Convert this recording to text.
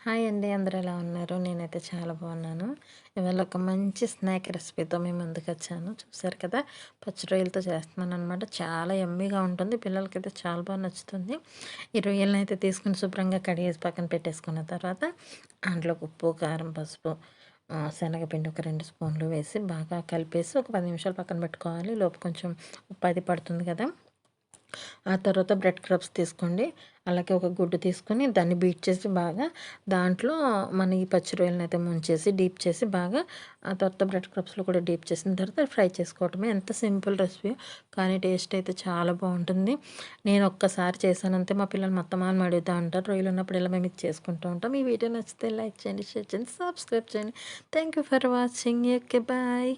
Hi అండి. అందరూ ఎలా ఉన్నారు? నేనైతే చాలా బాగున్నాను. ఇవాళ ఒక మంచి స్నాక్ రెసిపీతో మీ ముందుకొచ్చాను. చూసారు కదా! పచ్చి రొయ్యలతో చేస్తున్నాననమాట. చాలా యమ్మీగా ఉంటుంది. పిల్లలకైతే చాలా బాగా నచ్చుతుంది. ఈ రొయ్యలనైతే తీసుకొని శుభ్రంగా కడిగేసి పక్కన పెట్టేసుకున్న తర్వాత దాంట్లోకి ఉప్పు, కారం, పసుపు, శనగపిండి ఒక 2 స్పూన్లు వేసి బాగా కలిపేసి ఒక 10 నిమిషాలు పక్కన పెట్టుకోవాలి. లోపు కొంచెం ఉప్పు అది పడుతుంది కదా! ఆ తర్వాత బ్రెడ్ క్రమ్స్ తీసుకోండి. అలాగే ఒక గుడ్డు తీసుకొని దాన్ని బీట్ చేసి బాగా దాంట్లో మన ఈ పచ్చి రొయ్యలనైతే ముంచేసి డీప్ చేసి బాగా ఆ తర్వాత బ్రెడ్ క్రమ్స్‌లో కూడా డీప్ చేసిన తర్వాత ఫ్రై చేసుకోవటమే. ఎంత సింపుల్ రెసిపీ కానీ టేస్ట్ అయితే చాలా బావుంటుంది. నేను ఒక్కసారి చేశానంతే మా పిల్లలు మొత్తమాని అడుగుతా ఉంటారు. రొయ్యలు ఉన్నప్పుడు ఇలా మేము ఇది చేసుకుంటూ ఉంటాం. ఈ వీడియో నచ్చితే లైక్ చేయండి, షేర్ చేయండి, సబ్స్క్రైబ్ చేయండి. Thank you for watching. Okay. Bye.